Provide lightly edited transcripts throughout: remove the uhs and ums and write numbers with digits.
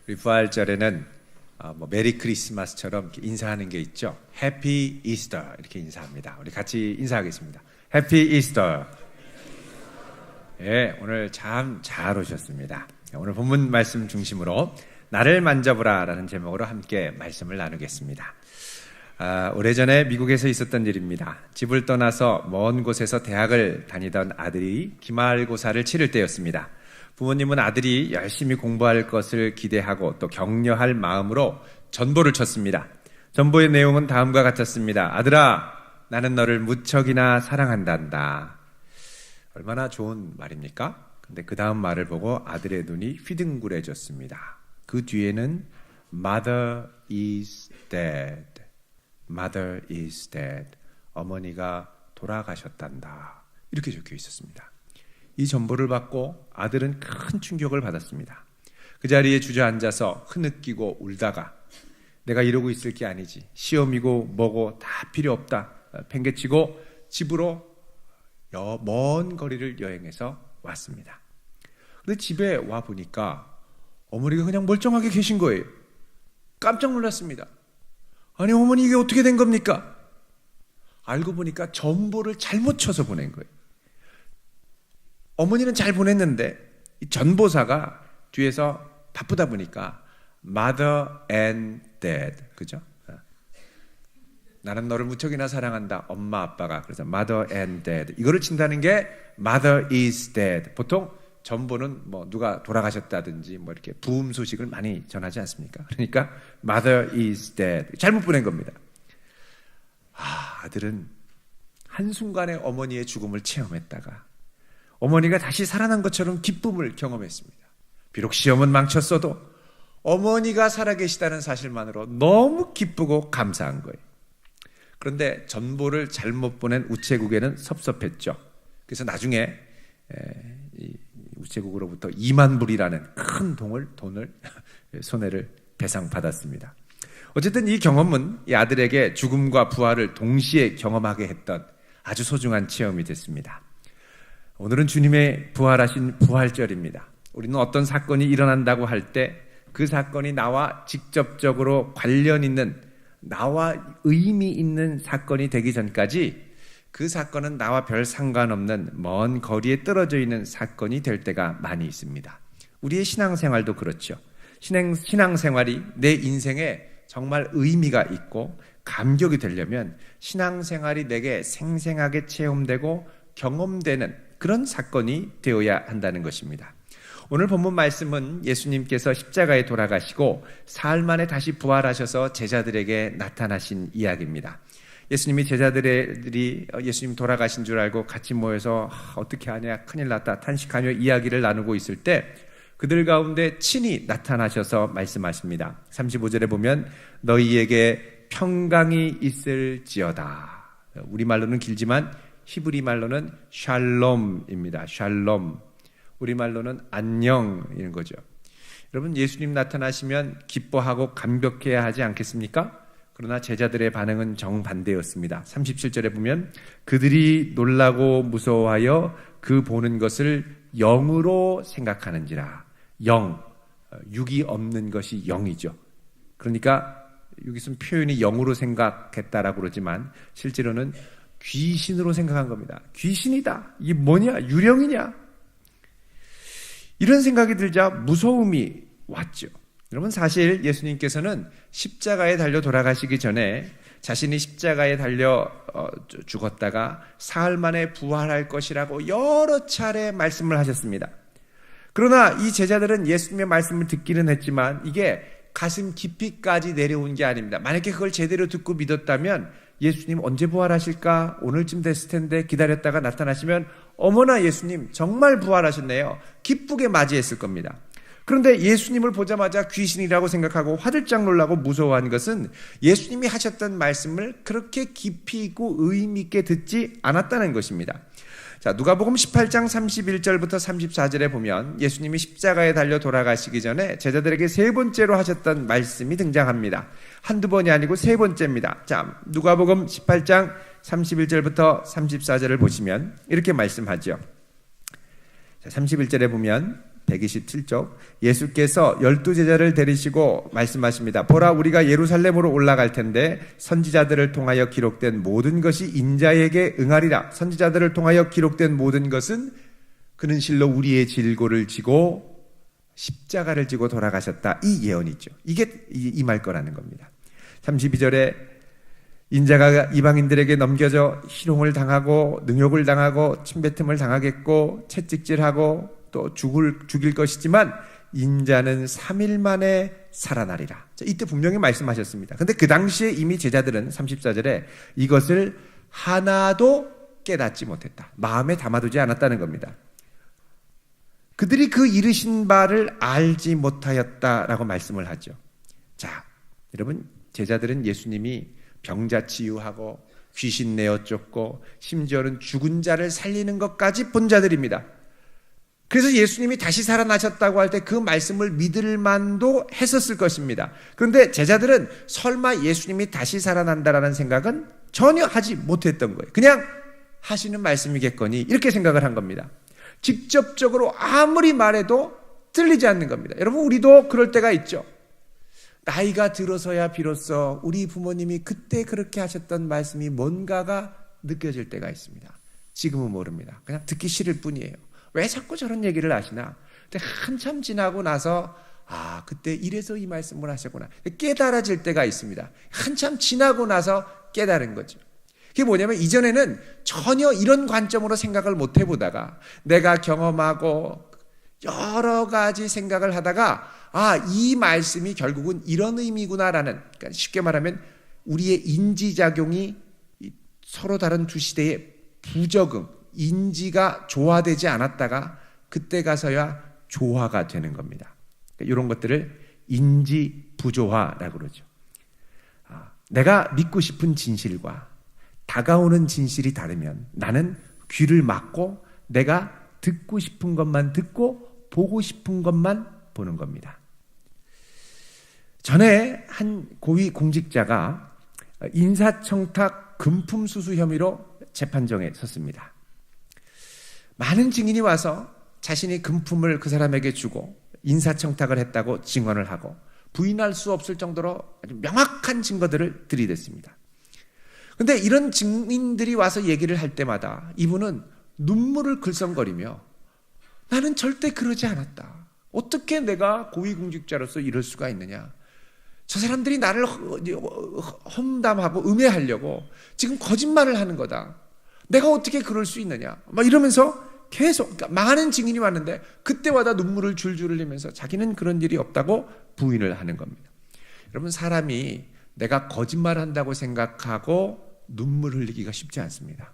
우리 부활절에는 메리 크리스마스처럼 이렇게 인사하는 게 있죠. 해피 이스터 이렇게 인사합니다. 우리 같이 인사하겠습니다. 해피 이스터. 예, 오늘 참 잘 오셨습니다. 오늘 본문 말씀 중심으로 나를 만져보라 라는 제목으로 함께 말씀을 나누겠습니다. 오래전에 미국에서 있었던 일입니다. 집을 떠나서 먼 곳에서 대학을 다니던 아들이 기말고사를 치를 때였습니다. 부모님은 아들이 열심히 공부할 것을 기대하고 또 격려할 마음으로 전보를 쳤습니다. 전보의 내용은 다음과 같았습니다. 아들아, 나는 너를 무척이나 사랑한단다. 얼마나 좋은 말입니까? 근데 그 다음 말을 보고 아들의 눈이 휘둥그레졌습니다. 그 뒤에는 Mother is dead. Mother is dead. 어머니가 돌아가셨단다. 이렇게 적혀 있었습니다. 이 전보를 받고 아들은 큰 충격을 받았습니다. 그 자리에 주저앉아서 흐느끼고 울다가 내가 이러고 있을 게 아니지. 시험이고 뭐고 다 필요 없다. 팽개치고 집으로 먼 거리를 여행해서 왔습니다. 근데 집에 와 보니까 어머니가 그냥 멀쩡하게 계신 거예요. 깜짝 놀랐습니다. 아니 어머니 이게 어떻게 된 겁니까? 알고 보니까 전보를 잘못 쳐서 보낸 거예요. 어머니는 잘 보냈는데 이 전보사가 뒤에서 바쁘다 보니까 Mother and Dad, 그죠? 나는 너를 무척이나 사랑한다. 엄마 아빠가 그래서 Mother and Dad 이거를 친다는 게 Mother is dead. 보통 전보는 뭐 누가 돌아가셨다든지 뭐 이렇게 부음 소식을 많이 전하지 않습니까? 그러니까 Mother is dead 잘못 보낸 겁니다. 아들은 한순간에 어머니의 죽음을 체험했다가 어머니가 다시 살아난 것처럼 기쁨을 경험했습니다. 비록 시험은 망쳤어도 어머니가 살아계시다는 사실만으로 너무 기쁘고 감사한 거예요. 그런데 전보를 잘못 보낸 우체국에는 섭섭했죠. 그래서 나중에 이 우체국으로부터 2만 불이라는 큰 돈을 손해를 배상받았습니다. 어쨌든 이 경험은 이 아들에게 죽음과 부활을 동시에 경험하게 했던 아주 소중한 체험이 됐습니다. 오늘은 주님의 부활하신 부활절입니다. 우리는 어떤 사건이 일어난다고 할 때 그 사건이 나와 직접적으로 관련 있는 나와 의미 있는 사건이 되기 전까지 그 사건은 나와 별 상관없는 먼 거리에 떨어져 있는 사건이 될 때가 많이 있습니다. 우리의 신앙생활도 그렇죠. 신앙생활이 내 인생에 정말 의미가 있고 감격이 되려면 신앙생활이 내게 생생하게 체험되고 경험되는 그런 사건이 되어야 한다는 것입니다. 오늘 본문 말씀은 예수님께서 십자가에 돌아가시고 사흘 만에 다시 부활하셔서 제자들에게 나타나신 이야기입니다. 예수님이 제자들이 예수님 돌아가신 줄 알고 같이 모여서 어떻게 하냐 큰일 났다 탄식하며 이야기를 나누고 있을 때 그들 가운데 친히 나타나셔서 말씀하십니다. 35절에 보면 너희에게 평강이 있을지어다. 우리말로는 길지만 히브리 말로는 샬롬입니다. 샬롬. 우리말로는 안녕인 거죠. 여러분 예수님 나타나시면 기뻐하고 감격해야 하지 않겠습니까? 그러나 제자들의 반응은 정반대였습니다. 37절에 보면 그들이 놀라고 무서워하여 그 보는 것을 영으로 생각하는지라. 영, 육이 없는 것이 영이죠. 그러니까 여기서 표현이 영으로 생각했다라고 그러지만 실제로는 귀신으로 생각한 겁니다. 귀신이다. 이게 뭐냐? 유령이냐? 이런 생각이 들자 무서움이 왔죠. 여러분 사실 예수님께서는 십자가에 달려 돌아가시기 전에 자신이 십자가에 달려 죽었다가 사흘 만에 부활할 것이라고 여러 차례 말씀을 하셨습니다. 그러나 이 제자들은 예수님의 말씀을 듣기는 했지만 이게 가슴 깊이까지 내려온 게 아닙니다. 만약에 그걸 제대로 듣고 믿었다면 예수님 언제 부활하실까? 오늘쯤 됐을 텐데 기다렸다가 나타나시면 어머나 예수님 정말 부활하셨네요. 기쁘게 맞이했을 겁니다. 그런데 예수님을 보자마자 귀신이라고 생각하고 화들짝 놀라고 무서워한 것은 예수님이 하셨던 말씀을 그렇게 깊이 있고 의미 있게 듣지 않았다는 것입니다. 자, 누가복음 18장 31절부터 34절에 보면 예수님이 십자가에 달려 돌아가시기 전에 제자들에게 세 번째로 하셨던 말씀이 등장합니다. 한두 번이 아니고 세 번째입니다. 자, 누가복음 18장 31절부터 34절을 보시면 이렇게 말씀하죠. 자, 31절에 보면 127쪽 예수께서 12제자를 데리시고 말씀하십니다. 보라, 우리가 예루살렘으로 올라갈 텐데 선지자들을 통하여 기록된 모든 것이 인자에게 응하리라. 선지자들을 통하여 기록된 모든 것은 그는 실로 우리의 질고를 지고 십자가를 지고 돌아가셨다. 이 예언이죠. 이게 임할 거라는 겁니다. 32절에 인자가 이방인들에게 넘겨져 희롱을 당하고 능욕을 당하고 침뱉음을 당하겠고 채찍질하고 또 죽일 것이지만 인자는 3일 만에 살아나리라. 이때 분명히 말씀하셨습니다. 근데 그 당시에 이미 제자들은 34절에 이것을 하나도 깨닫지 못했다. 마음에 담아두지 않았다는 겁니다. 그들이 그 이르신 바를 알지 못하였다라고 말씀을 하죠. 자, 여러분, 제자들은 예수님이 병자 치유하고 귀신 내어 쫓고 심지어는 죽은 자를 살리는 것까지 본 자들입니다. 그래서 예수님이 다시 살아나셨다고 할 때 그 말씀을 믿을 만도 했었을 것입니다. 그런데 제자들은 설마 예수님이 다시 살아난다라는 생각은 전혀 하지 못했던 거예요. 그냥 하시는 말씀이겠거니 이렇게 생각을 한 겁니다. 직접적으로 아무리 말해도 들리지 않는 겁니다. 여러분, 우리도 그럴 때가 있죠. 나이가 들어서야 비로소 우리 부모님이 그때 그렇게 하셨던 말씀이 뭔가가 느껴질 때가 있습니다. 지금은 모릅니다. 그냥 듣기 싫을 뿐이에요. 왜 자꾸 저런 얘기를 하시나? 근데 한참 지나고 나서 그때 이래서 이 말씀을 하셨구나. 깨달아질 때가 있습니다. 한참 지나고 나서 깨달은 거죠. 그게 뭐냐면 이전에는 전혀 이런 관점으로 생각을 못 해보다가 내가 경험하고 여러 가지 생각을 하다가 이 말씀이 결국은 이런 의미구나라는, 그러니까 쉽게 말하면 우리의 인지작용이 서로 다른 두 시대의 부적응, 인지가 조화되지 않았다가 그때 가서야 조화가 되는 겁니다. 그러니까 이런 것들을 인지부조화라고 그러죠. 내가 믿고 싶은 진실과 다가오는 진실이 다르면 나는 귀를 막고 내가 듣고 싶은 것만 듣고 보고 싶은 것만 보는 겁니다. 전에 한 고위 공직자가 인사청탁 금품수수 혐의로 재판정에 섰습니다. 많은 증인이 와서 자신이 금품을 그 사람에게 주고 인사청탁을 했다고 증언을 하고 부인할 수 없을 정도로 아주 명확한 증거들을 들이댔습니다. 그런데 이런 증인들이 와서 얘기를 할 때마다 이분은 눈물을 글썽거리며 나는 절대 그러지 않았다. 어떻게 내가 고위공직자로서 이럴 수가 있느냐. 저 사람들이 나를 험담하고 음해하려고 지금 거짓말을 하는 거다. 내가 어떻게 그럴 수 있느냐. 막 이러면서 계속, 그러니까 많은 증인이 왔는데 그때마다 눈물을 줄줄 흘리면서 자기는 그런 일이 없다고 부인을 하는 겁니다. 여러분, 사람이 내가 거짓말한다고 생각하고 눈물 흘리기가 쉽지 않습니다.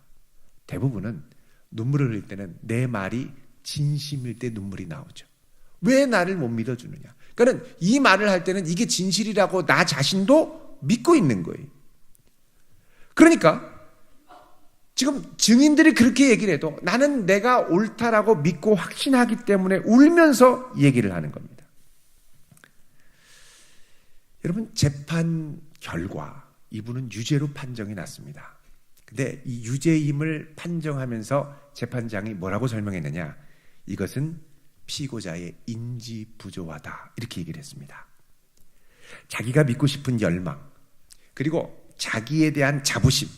대부분은 눈물을 흘릴 때는 내 말이 진심일 때 눈물이 나오죠. 왜 나를 못 믿어주느냐. 그러니까 이 말을 할 때는 이게 진실이라고 나 자신도 믿고 있는 거예요. 그러니까 지금 증인들이 그렇게 얘기를 해도 나는 내가 옳다라고 믿고 확신하기 때문에 울면서 얘기를 하는 겁니다. 여러분, 재판 결과 이분은 유죄로 판정이 났습니다. 근데 이 유죄임을 판정하면서 재판장이 뭐라고 설명했느냐. 이것은 피고자의 인지 부조화다. 이렇게 얘기를 했습니다. 자기가 믿고 싶은 열망, 그리고 자기에 대한 자부심,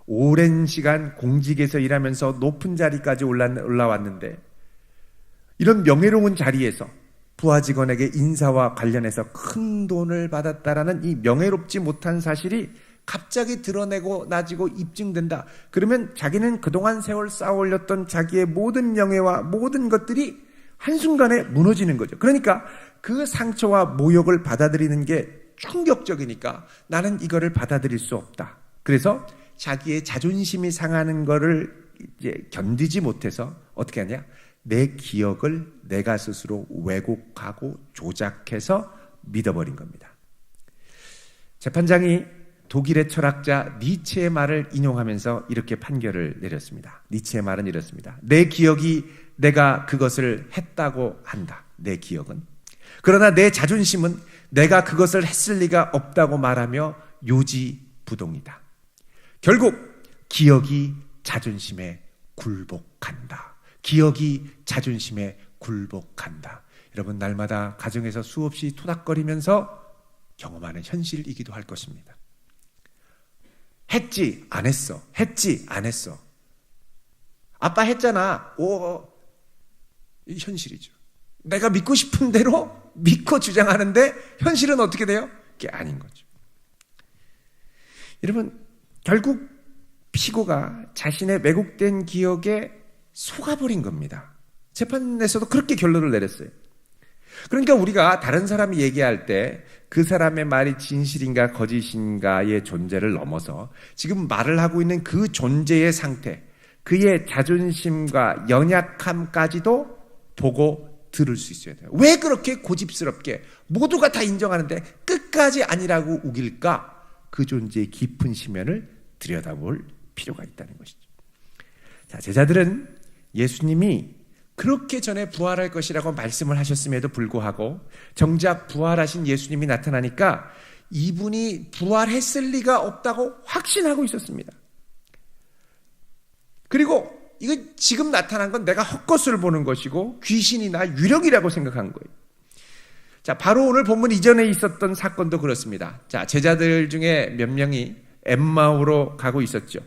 오랜 시간 공직에서 일하면서 높은 자리까지 올라왔는데 이런 명예로운 자리에서 부하 직원에게 인사와 관련해서 큰 돈을 받았다라는 이 명예롭지 못한 사실이 갑자기 드러내고 나지고 입증된다. 그러면 자기는 그동안 세월 쌓아 올렸던 자기의 모든 명예와 모든 것들이 한순간에 무너지는 거죠. 그러니까 그 상처와 모욕을 받아들이는 게 충격적이니까 나는 이거를 받아들일 수 없다. 그래서 자기의 자존심이 상하는 거를 이제 견디지 못해서 어떻게 하냐? 내 기억을 내가 스스로 왜곡하고 조작해서 믿어버린 겁니다. 재판장이 독일의 철학자 니체의 말을 인용하면서 이렇게 판결을 내렸습니다. 니체의 말은 이렇습니다. 내 기억이 내가 그것을 했다고 한다. 내 기억은. 그러나 내 자존심은 내가 그것을 했을 리가 없다고 말하며 요지부동이다. 결국 기억이 자존심에 굴복한다. 기억이 자존심에 굴복한다. 여러분, 날마다 가정에서 수없이 토닥거리면서 경험하는 현실이기도 할 것입니다. 했지, 안 했어. 했지, 안 했어. 아빠 했잖아. 이 현실이죠. 내가 믿고 싶은 대로 믿고 주장하는데 현실은 어떻게 돼요? 그게 아닌 거죠. 여러분, 결국 피고가 자신의 왜곡된 기억에 속아버린 겁니다. 재판에서도 그렇게 결론을 내렸어요. 그러니까 우리가 다른 사람이 얘기할 때 그 사람의 말이 진실인가 거짓인가의 존재를 넘어서 지금 말을 하고 있는 그 존재의 상태, 그의 자존심과 연약함까지도 보고 들을 수 있어야 돼요. 왜 그렇게 고집스럽게 모두가 다 인정하는데 끝까지 아니라고 우길까? 그 존재의 깊은 심연을 들여다볼 필요가 있다는 것이죠. 자, 제자들은 예수님이 그렇게 전에 부활할 것이라고 말씀을 하셨음에도 불구하고 정작 부활하신 예수님이 나타나니까 이분이 부활했을 리가 없다고 확신하고 있었습니다. 그리고 이거 지금 나타난 건 내가 헛것을 보는 것이고 귀신이나 유령이라고 생각한 거예요. 자, 바로 오늘 본문 이전에 있었던 사건도 그렇습니다. 자, 제자들 중에 몇 명이 엠마오로 가고 있었죠.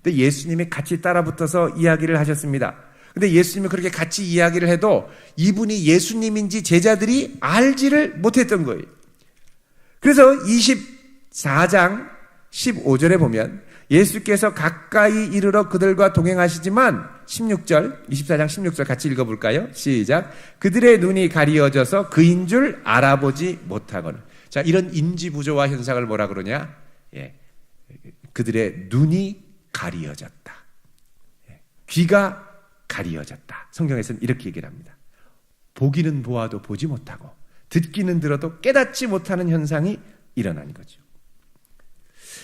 근데 예수님이 같이 따라붙어서 이야기를 하셨습니다. 근데 예수님이 그렇게 같이 이야기를 해도 이분이 예수님인지 제자들이 알지를 못했던 거예요. 그래서 24장 15절에 보면 예수께서 가까이 이르러 그들과 동행하시지만 16절, 24장 16절 같이 읽어볼까요? 시작. 그들의 눈이 가리어져서 그인 줄 알아보지 못하거늘. 자, 이런 인지부조화 현상을 뭐라 그러냐? 그들의 눈이 가리어졌다. 귀가 가리어졌다. 성경에서는 이렇게 얘기를 합니다. 보기는 보아도 보지 못하고 듣기는 들어도 깨닫지 못하는 현상이 일어난 거죠.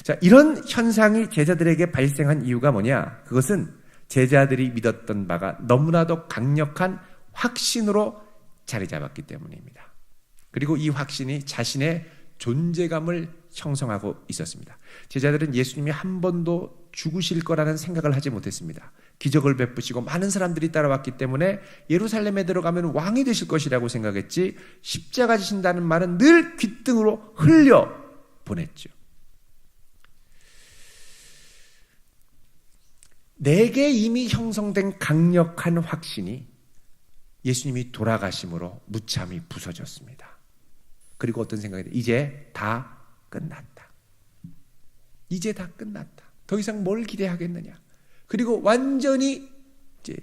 자, 이런 현상이 제자들에게 발생한 이유가 뭐냐? 그것은 제자들이 믿었던 바가 너무나도 강력한 확신으로 자리 잡았기 때문입니다. 그리고 이 확신이 자신의 존재감을 형성하고 있었습니다. 제자들은 예수님이 한 번도 죽으실 거라는 생각을 하지 못했습니다. 기적을 베푸시고 많은 사람들이 따라왔기 때문에 예루살렘에 들어가면 왕이 되실 것이라고 생각했지 십자가 지신다는 말은 늘 귓등으로 흘려 보냈죠. 내게 이미 형성된 강력한 확신이 예수님이 돌아가심으로 무참히 부서졌습니다. 그리고 어떤 생각이 들어요? 이제 다 끝났다. 이제 다 끝났다. 더 이상 뭘 기대하겠느냐. 그리고 완전히 이제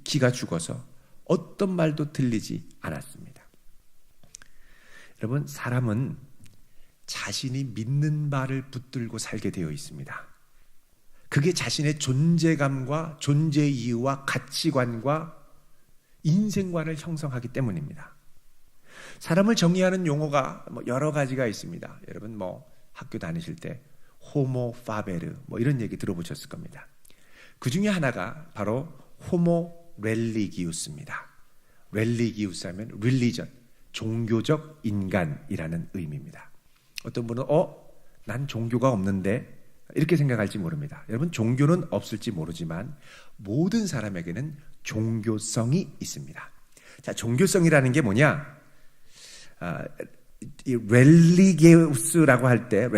기가 죽어서 어떤 말도 들리지 않았습니다. 여러분, 사람은 자신이 믿는 바를 붙들고 살게 되어 있습니다. 그게 자신의 존재감과 존재 이유와 가치관과 인생관을 형성하기 때문입니다. 사람을 정의하는 용어가 여러 가지가 있습니다. 여러분 학교 다니실 때 호모 파베르 이런 얘기 들어보셨을 겁니다. 그 중에 하나가 바로 호모 렐리기우스입니다. 렐리기우스 하면 릴리전, 종교적 인간이라는 의미입니다. 어떤 분은 난 종교가 없는데 이렇게 생각할지 모릅니다. 여러분, 종교는 없을지 모르지만 모든 사람에게는 종교성이 있습니다. 자, 종교성이라는 게 뭐냐? 이 렐리기우스라고 할 때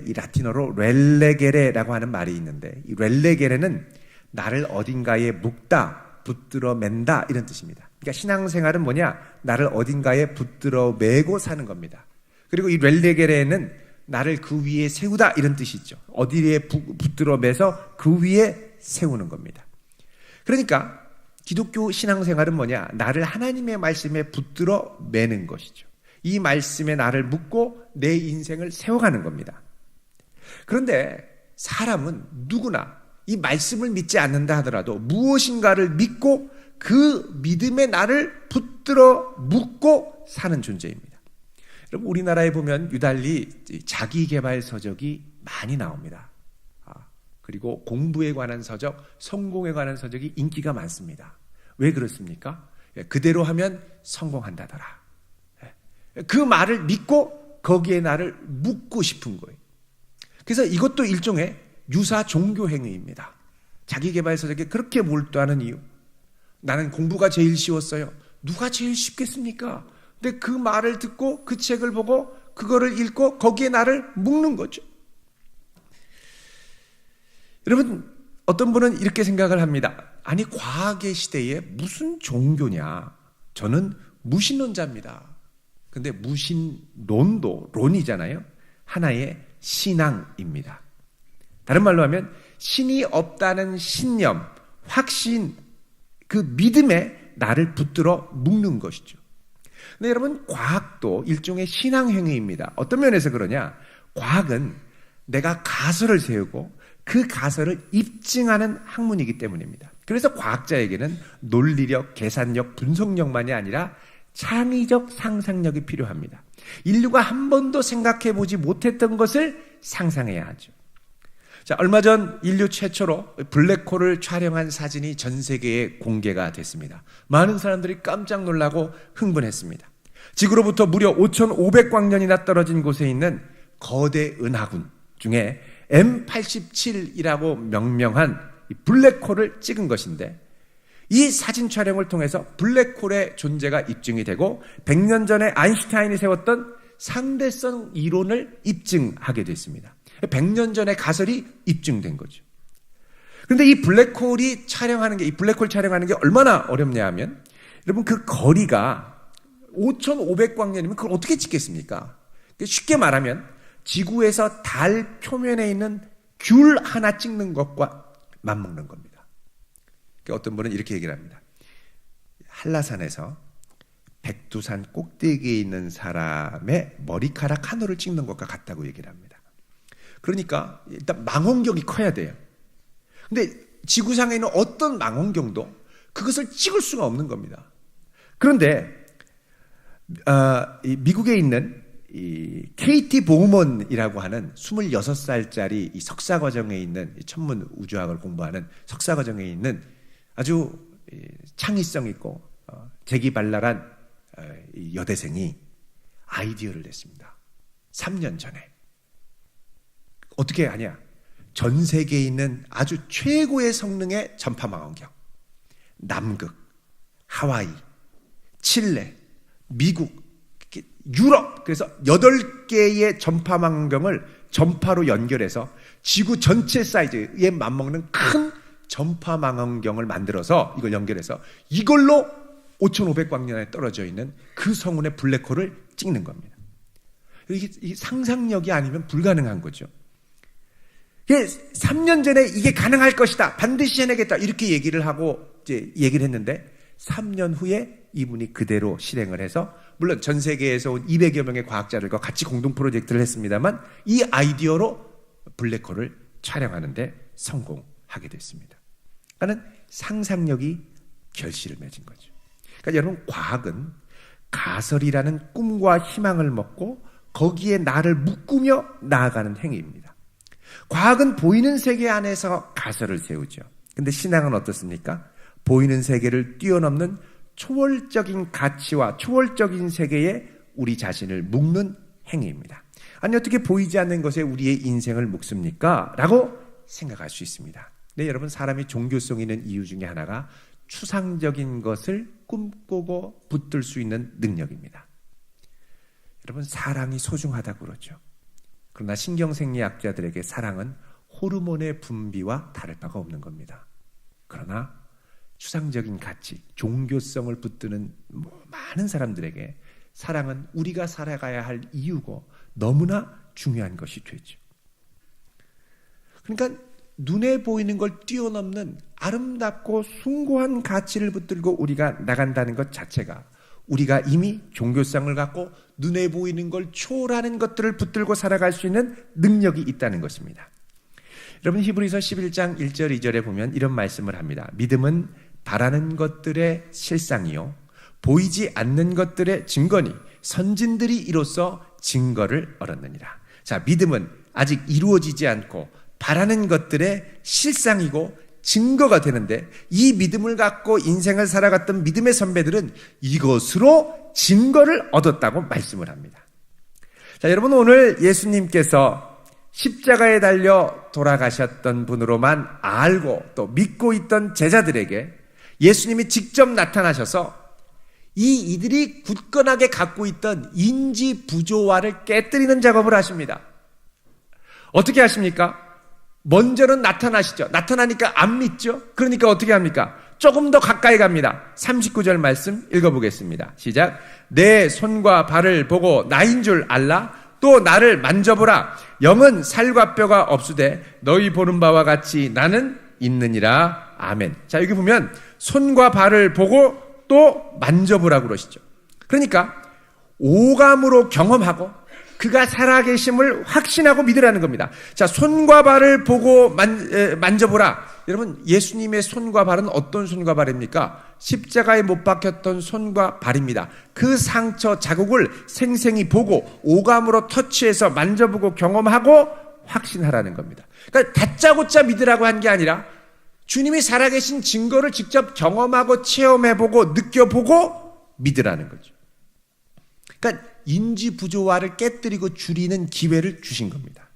이 라틴어로 렐레게레라고 하는 말이 있는데, 이 렐레게레는 나를 어딘가에 묶다, 붙들어 맨다 이런 뜻입니다. 그러니까 신앙생활은 뭐냐? 나를 어딘가에 붙들어 매고 사는 겁니다. 그리고 이 렐레게레는 나를 그 위에 세우다 이런 뜻이 있죠. 어디에 붙들어 매서 그 위에 세우는 겁니다. 그러니까 기독교 신앙생활은 뭐냐? 나를 하나님의 말씀에 붙들어 매는 것이죠. 이 말씀에 나를 묶고 내 인생을 세워가는 겁니다. 그런데 사람은 누구나 이 말씀을 믿지 않는다 하더라도 무엇인가를 믿고 그 믿음에 나를 붙들어 묶고 사는 존재입니다. 여러분, 우리나라에 보면 유달리 자기개발 서적이 많이 나옵니다. 그리고 공부에 관한 서적, 성공에 관한 서적이 인기가 많습니다. 왜 그렇습니까? 그대로 하면 성공한다더라. 그 말을 믿고 거기에 나를 묶고 싶은 거예요. 그래서 이것도 일종의 유사 종교 행위입니다. 자기개발 서적에 그렇게 몰두하는 이유. 나는 공부가 제일 쉬웠어요. 누가 제일 쉽겠습니까? 근데 그 말을 듣고 그 책을 보고 그거를 읽고 거기에 나를 묶는 거죠. 여러분, 어떤 분은 이렇게 생각을 합니다. 아니, 과학의 시대에 무슨 종교냐? 저는 무신론자입니다. 근데 무신론도 론이잖아요. 하나의 신앙입니다. 다른 말로 하면 신이 없다는 신념, 확신, 그 믿음에 나를 붙들어 묶는 것이죠. 근데 여러분, 과학도 일종의 신앙행위입니다. 어떤 면에서 그러냐? 과학은 내가 가설을 세우고 그 가설을 입증하는 학문이기 때문입니다. 그래서 과학자에게는 논리력, 계산력, 분석력만이 아니라 창의적 상상력이 필요합니다. 인류가 한 번도 생각해 보지 못했던 것을 상상해야 하죠. 자, 얼마 전 인류 최초로 블랙홀을 촬영한 사진이 전 세계에 공개가 됐습니다. 많은 사람들이 깜짝 놀라고 흥분했습니다. 지구로부터 무려 5,500광년이나 떨어진 곳에 있는 거대 은하군 중에 M87이라고 명명한 블랙홀을 찍은 것인데, 이 사진 촬영을 통해서 블랙홀의 존재가 입증이 되고 100년 전에 아인슈타인이 세웠던 상대성 이론을 입증하게 됐습니다. 100년 전의 가설이 입증된 거죠. 그런데 이 블랙홀 촬영하는 게 얼마나 어렵냐 하면, 여러분, 그 거리가 5,500광년이면 그걸 어떻게 찍겠습니까? 쉽게 말하면 지구에서 달 표면에 있는 귤 하나 찍는 것과 맞먹는 겁니다. 어떤 분은 이렇게 얘기를 합니다. 한라산에서 백두산 꼭대기에 있는 사람의 머리카락 한 올을 찍는 것과 같다고 얘기를 합니다. 그러니까 일단 망원경이 커야 돼요. 근데 지구상에 있는 어떤 망원경도 그것을 찍을 수가 없는 겁니다. 그런데 미국에 있는 이 KT 보우먼이라고 하는 26살짜리 이 석사과정에 있는 천문 우주학을 공부하는 석사과정에 있는 아주 창의성 있고 재기발랄한 여대생이 아이디어를 냈습니다. 3년 전에. 어떻게 하냐? 전 세계에 있는 아주 최고의 성능의 전파망원경, 남극, 하와이, 칠레, 미국, 유럽, 그래서 8개의 전파망원경을 전파로 연결해서 지구 전체 사이즈에 맞먹는 큰 전파망원경을 만들어서 이걸 연결해서 이걸로 5,500광년에 떨어져 있는 그 성운의 블랙홀을 찍는 겁니다. 이게 상상력이 아니면 불가능한 거죠. 3년 전에 이게 가능할 것이다, 반드시 해내겠다, 이렇게 얘기를 했는데 3년 후에 이분이 그대로 실행을 해서, 물론 전 세계에서 온 200여 명의 과학자들과 같이 공동 프로젝트를 했습니다만, 이 아이디어로 블랙홀을 촬영하는데 성공하게 됐습니다. 그러니까 상상력이 결실을 맺은 거죠. 그러니까 여러분, 과학은 가설이라는 꿈과 희망을 먹고 거기에 나를 묶으며 나아가는 행위입니다. 과학은 보이는 세계 안에서 가설을 세우죠. 근데 신앙은 어떻습니까? 보이는 세계를 뛰어넘는 초월적인 가치와 초월적인 세계에 우리 자신을 묶는 행위입니다. 아니, 어떻게 보이지 않는 것에 우리의 인생을 묶습니까? 라고 생각할 수 있습니다. 네, 여러분, 사람이 종교성 있는 이유 중에 하나가 추상적인 것을 꿈꾸고 붙들 수 있는 능력입니다. 여러분, 사랑이 소중하다고 그러죠. 그러나 신경생리학자들에게 사랑은 호르몬의 분비와 다를 바가 없는 겁니다. 그러나 추상적인 가치, 종교성을 붙드는 많은 사람들에게 사랑은 우리가 살아가야 할 이유고 너무나 중요한 것이 되죠. 그러니까 눈에 보이는 걸 뛰어넘는 아름답고 숭고한 가치를 붙들고 우리가 나간다는 것 자체가, 우리가 이미 종교성을 갖고 눈에 보이는 걸 초월하는 것들을 붙들고 살아갈 수 있는 능력이 있다는 것입니다. 여러분, 히브리서 11장 1절 2절에 보면 이런 말씀을 합니다. 믿음은 바라는 것들의 실상이요 보이지 않는 것들의 증거니 선진들이 이로써 증거를 얻었느니라. 자, 믿음은 아직 이루어지지 않고 바라는 것들의 실상이고 증거가 되는데, 이 믿음을 갖고 인생을 살아갔던 믿음의 선배들은 이것으로 증거를 얻었다고 말씀을 합니다. 자, 여러분, 오늘 예수님께서 십자가에 달려 돌아가셨던 분으로만 알고 또 믿고 있던 제자들에게 예수님이 직접 나타나셔서 이들이 굳건하게 갖고 있던 인지 부조화를 깨뜨리는 작업을 하십니다. 어떻게 하십니까? 먼저는 나타나시죠. 나타나니까 안 믿죠? 그러니까 어떻게 합니까? 조금 더 가까이 갑니다. 39절 말씀 읽어보겠습니다. 시작. 내 손과 발을 보고 나인 줄 알라. 또 나를 만져보라. 영은 살과 뼈가 없으되 너희 보는 바와 같이 나는 있느니라. 아멘. 자, 여기 보면 손과 발을 보고 또 만져보라고 그러시죠. 그러니까 오감으로 경험하고 그가 살아계심을 확신하고 믿으라는 겁니다. 자, 손과 발을 보고 만져보라. 여러분, 예수님의 손과 발은 어떤 손과 발입니까? 십자가에 못 박혔던 손과 발입니다. 그 상처 자국을 생생히 보고 오감으로 터치해서 만져보고 경험하고 확신하라는 겁니다. 그러니까 다짜고짜 믿으라고 한 게 아니라 주님이 살아계신 증거를 직접 경험하고 체험해보고 느껴보고 믿으라는 거죠. 그러니까 인지 부조화를 깨뜨리고 줄이는 기회를 주신 겁니다.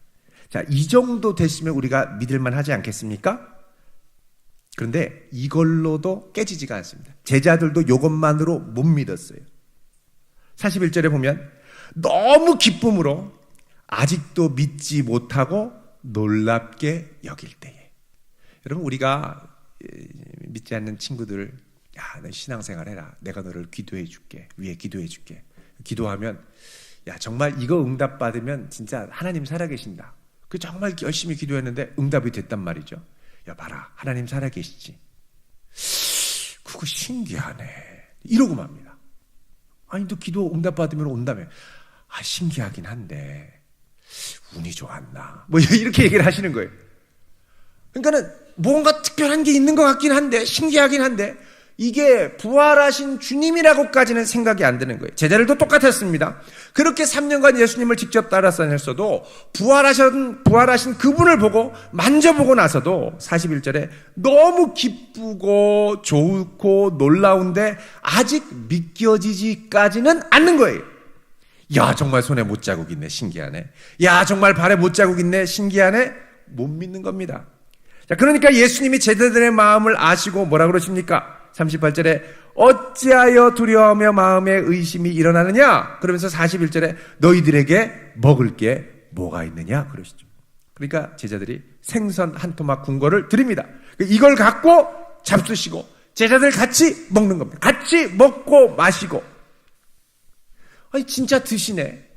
자, 이 정도 됐으면 우리가 믿을만 하지 않겠습니까? 그런데 이걸로도 깨지지가 않습니다. 제자들도 이것만으로 못 믿었어요. 41절에 보면 너무 기쁨으로 아직도 믿지 못하고 놀랍게 여길 때에. 여러분, 우리가 믿지 않는 친구들, 야, 너 신앙생활 해라. 내가 너를 기도해 줄게. 위에 기도해 줄게. 기도하면, 야, 정말 이거 응답받으면 진짜 하나님 살아계신다. 그 정말 열심히 기도했는데 응답이 됐단 말이죠. 야, 봐라. 하나님 살아계시지. 그거 신기하네. 이러고 맙니다. 아니, 또 기도 응답받으면 온다며. 아, 신기하긴 한데 운이 좋았나. 뭐 이렇게 얘기를 하시는 거예요. 그러니까는 뭔가 특별한 게 있는 것 같긴 한데, 신기하긴 한데, 이게 부활하신 주님이라고까지는 생각이 안 드는 거예요. 제자들도 똑같았습니다. 그렇게 3년간 예수님을 직접 따라다녔어도 부활하신 그분을 보고 만져보고 나서도 41절에 너무 기쁘고 좋고 놀라운데 아직 믿겨지지까지는 않는 거예요. 야, 정말 손에 못자국 있네. 신기하네. 야, 정말 발에 못자국 있네. 신기하네. 못 믿는 겁니다. 자, 그러니까 예수님이 제자들의 마음을 아시고 뭐라 그러십니까? 38절에 어찌하여 두려워하며 마음에 의심이 일어나느냐? 그러면서 41절에 너희들에게 먹을 게 뭐가 있느냐? 그러시죠. 그러니까 제자들이 생선 한 토막 군거를 드립니다. 이걸 갖고 잡수시고 제자들 같이 먹는 겁니다. 같이 먹고 마시고. 아니, 진짜 드시네.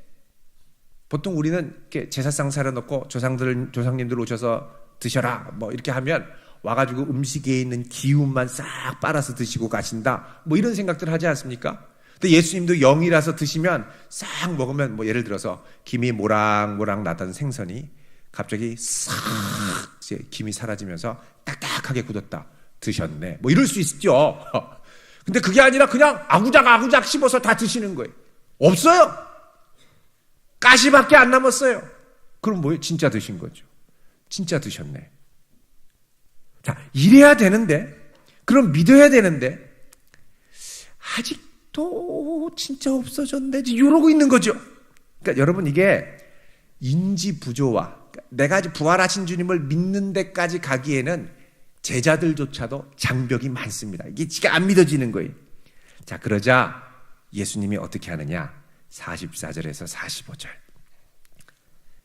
보통 우리는 이렇게 제사상 차려놓고 조상님들 오셔서 드셔라 뭐 이렇게 하면 와가지고 음식에 있는 기운만 싹 빨아서 드시고 가신다 뭐 이런 생각들 하지 않습니까? 근데 예수님도 영이라서 드시면 싹 먹으면 뭐 예를 들어서 김이 모락모락 나던 생선이 갑자기 싹 이제 김이 사라지면서 딱딱하게 굳었다. 드셨네. 뭐 이럴 수 있죠. 근데 그게 아니라 그냥 아구작 씹어서 다 드시는 거예요. 없어요. 가시밖에 안 남았어요. 그럼 뭐예요? 진짜 드신 거죠. 진짜 드셨네. 자, 이래야 되는데, 그럼 믿어야 되는데, 아직도 진짜 없어졌네. 이러고 있는 거죠. 그러니까 여러분, 이게 인지 부조화, 내가 부활하신 주님을 믿는 데까지 가기에는 제자들조차도 장벽이 많습니다. 이게 지가 안 믿어지는 거예요. 자, 그러자 예수님이 어떻게 하느냐? 44절에서 45절.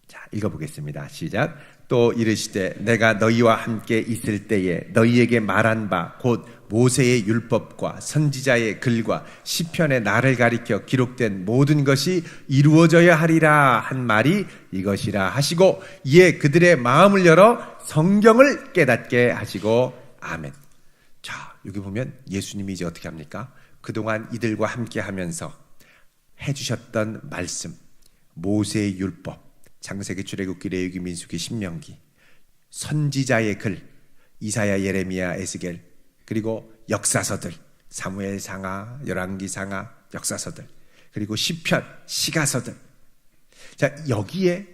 자, 읽어보겠습니다. 시작. 또 이르시되 내가 너희와 함께 있을 때에 너희에게 말한 바 곧 모세의 율법과 선지자의 글과 시편의 나를 가리켜 기록된 모든 것이 이루어져야 하리라 한 말이 이것이라 하시고 이에 그들의 마음을 열어 성경을 깨닫게 하시고 아멘. 자, 여기 보면 예수님이 이제 어떻게 합니까? 그동안 이들과 함께 하면서 해주셨던 말씀, 모세의 율법, 창세기, 출애굽기, 레위기, 민수기, 신명기, 선지자의 글, 이사야, 예레미야, 에스겔, 그리고 역사서들, 사무엘 상하, 열왕기 상하, 역사서들, 그리고 시편, 시가서들. 자, 여기에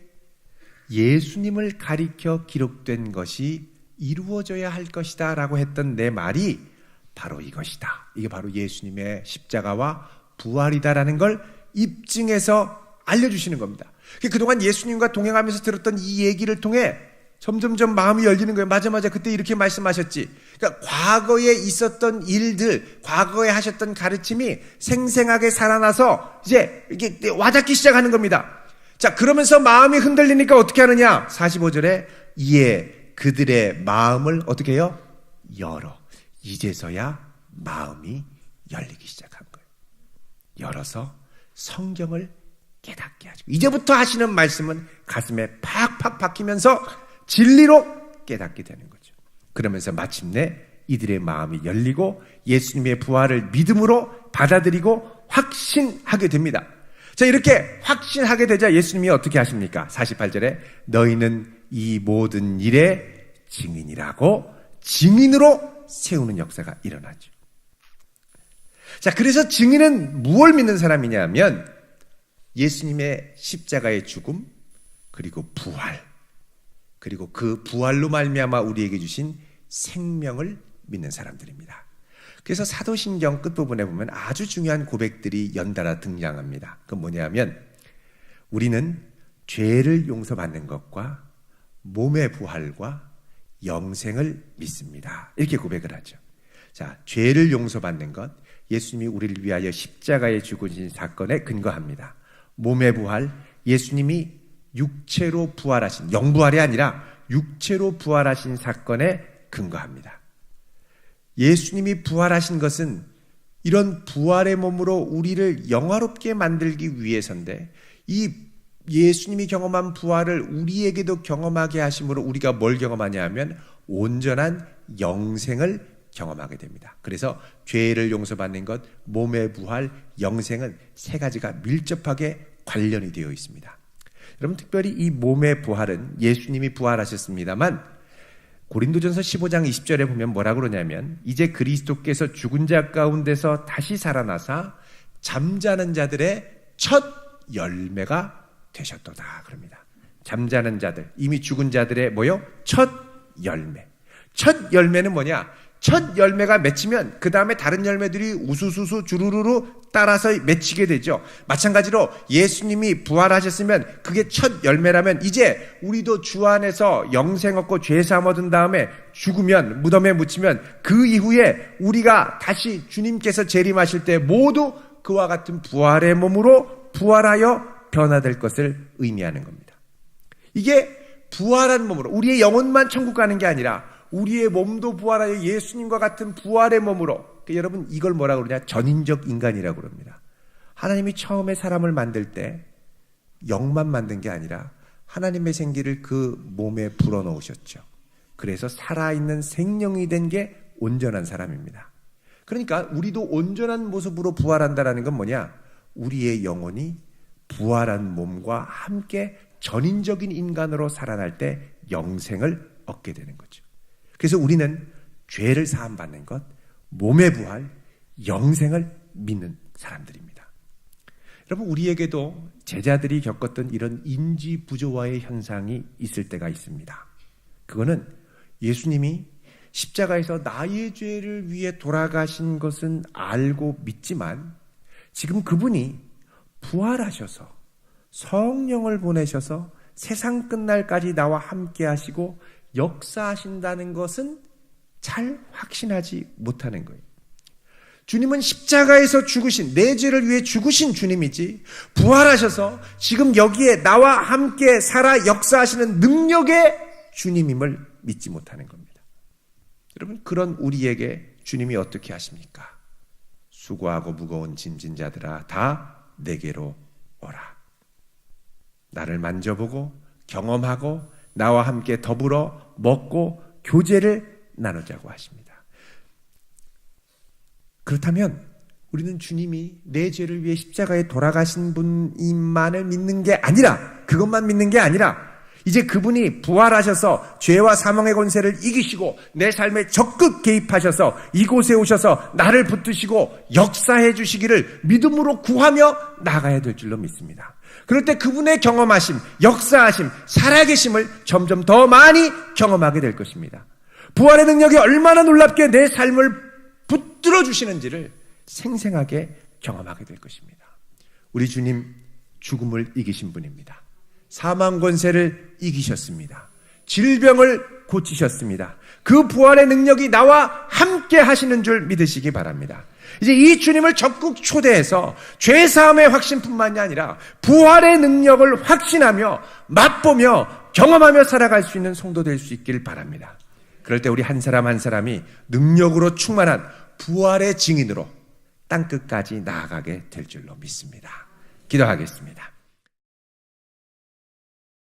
예수님을 가리켜 기록된 것이 이루어져야 할 것이다 라고 했던 내 말이 바로 이것이다. 이게 바로 예수님의 십자가와 부활이다라는 걸 입증해서 알려주시는 겁니다. 그동안 예수님과 동행하면서 들었던 이 얘기를 통해 점점점 마음이 열리는 거예요. 맞아. 그때 이렇게 말씀하셨지. 그러니까 과거에 있었던 일들, 과거에 하셨던 가르침이 생생하게 살아나서 이제 이게 와닿기 시작하는 겁니다. 자, 그러면서 마음이 흔들리니까 어떻게 하느냐? 45절에 이에 그들의 마음을 어떻게 해요? 열어. 이제서야 마음이 열리기 시작한 거예요. 열어서 성경을 깨닫게 하죠. 이제부터 하시는 말씀은 가슴에 팍팍 박히면서 진리로 깨닫게 되는 거죠. 그러면서 마침내 이들의 마음이 열리고 예수님의 부활을 믿음으로 받아들이고 확신하게 됩니다. 자, 이렇게 확신하게 되자 예수님이 어떻게 하십니까? 48절에 너희는 이 모든 일의 증인이라고 증인으로 세우는 역사가 일어나죠. 자, 그래서 증인은 무엇을 믿는 사람이냐면 예수님의 십자가의 죽음, 그리고 부활, 그리고 그 부활로 말미암아 우리에게 주신 생명을 믿는 사람들입니다. 그래서 사도신경 끝부분에 보면 아주 중요한 고백들이 연달아 등장합니다. 그건 뭐냐면 우리는 죄를 용서받는 것과 몸의 부활과 영생을 믿습니다. 이렇게 고백을 하죠. 자, 죄를 용서받는 것, 예수님이 우리를 위하여 십자가에 죽으신 사건에 근거합니다. 몸의 부활, 예수님이 육체로 부활하신, 영부활이 아니라 육체로 부활하신 사건에 근거합니다. 예수님이 부활하신 것은 이런 부활의 몸으로 우리를 영화롭게 만들기 위해서인데, 이 예수님이 경험한 부활을 우리에게도 경험하게 하심으로 우리가 뭘 경험하냐 하면 온전한 영생을 경험하게 됩니다. 그래서 죄를 용서받는 것, 몸의 부활, 영생은 세 가지가 밀접하게 관련이 되어 있습니다. 여러분, 특별히 이 몸의 부활은 예수님이 부활하셨습니다만 고린도전서 15장 20절에 보면 뭐라고 그러냐면 이제 그리스도께서 죽은 자 가운데서 다시 살아나사 잠자는 자들의 첫 열매가 되셨도다 그럽니다. 잠자는 자들, 이미 죽은 자들의 뭐요? 첫 열매. 첫 열매는 뭐냐? 첫 열매가 맺히면 그 다음에 다른 열매들이 우수수수 주르르르 따라서 맺히게 되죠. 마찬가지로 예수님이 부활하셨으면 그게 첫 열매라면 이제 우리도 주 안에서 영생 얻고 죄사함 얻은 다음에 죽으면, 무덤에 묻히면 그 이후에 우리가 다시 주님께서 재림하실 때 모두 그와 같은 부활의 몸으로 부활하여 변화될 것을 의미하는 겁니다. 이게 부활한 몸으로, 우리의 영혼만 천국 가는 게 아니라 우리의 몸도 부활하여 예수님과 같은 부활의 몸으로, 여러분 이걸 뭐라고 그러냐? 전인적 인간이라고 그럽니다. 하나님이 처음에 사람을 만들 때 영만 만든 게 아니라 하나님의 생기를 그 몸에 불어넣으셨죠. 그래서 살아있는 생명이 된 게 온전한 사람입니다. 그러니까 우리도 온전한 모습으로 부활한다는 건 뭐냐? 우리의 영혼이 부활한 몸과 함께 전인적인 인간으로 살아날 때 영생을 얻게 되는 거죠. 그래서 우리는 죄를 사함받는 것, 몸의 부활, 영생을 믿는 사람들입니다. 여러분, 우리에게도 제자들이 겪었던 이런 인지 부조화의 현상이 있을 때가 있습니다. 그거는 예수님이 십자가에서 나의 죄를 위해 돌아가신 것은 알고 믿지만 지금 그분이 부활하셔서 성령을 보내셔서 세상 끝날까지 나와 함께 하시고 역사하신다는 것은 잘 확신하지 못하는 거예요. 주님은 십자가에서 죽으신, 내 죄를 위해 죽으신 주님이지 부활하셔서 지금 여기에 나와 함께 살아 역사하시는 능력의 주님임을 믿지 못하는 겁니다. 여러분, 그런 우리에게 주님이 어떻게 하십니까? 수고하고 무거운 짐진 자들아 다 내게로 오라. 나를 만져보고 경험하고 나와 함께 더불어 먹고 교제를 나누자고 하십니다. 그렇다면 우리는 주님이 내 죄를 위해 십자가에 돌아가신 분만을 믿는 게 아니라, 그것만 믿는 게 아니라 이제 그분이 부활하셔서 죄와 사망의 권세를 이기시고 내 삶에 적극 개입하셔서 이곳에 오셔서 나를 붙드시고 역사해 주시기를 믿음으로 구하며 나가야 될 줄로 믿습니다. 그럴 때 그분의 경험하심, 역사하심, 살아계심을 점점 더 많이 경험하게 될 것입니다. 부활의 능력이 얼마나 놀랍게 내 삶을 붙들어 주시는지를 생생하게 경험하게 될 것입니다. 우리 주님 죽음을 이기신 분입니다. 사망 권세를 이기셨습니다. 질병을 고치셨습니다. 그 부활의 능력이 나와 함께 하시는 줄 믿으시기 바랍니다. 이제 이 주님을 적극 초대해서 죄사함의 확신뿐만이 아니라 부활의 능력을 확신하며 맛보며 경험하며 살아갈 수 있는 성도 될 수 있길 바랍니다. 그럴 때 우리 한 사람 한 사람이 능력으로 충만한 부활의 증인으로 땅끝까지 나아가게 될 줄로 믿습니다. 기도하겠습니다.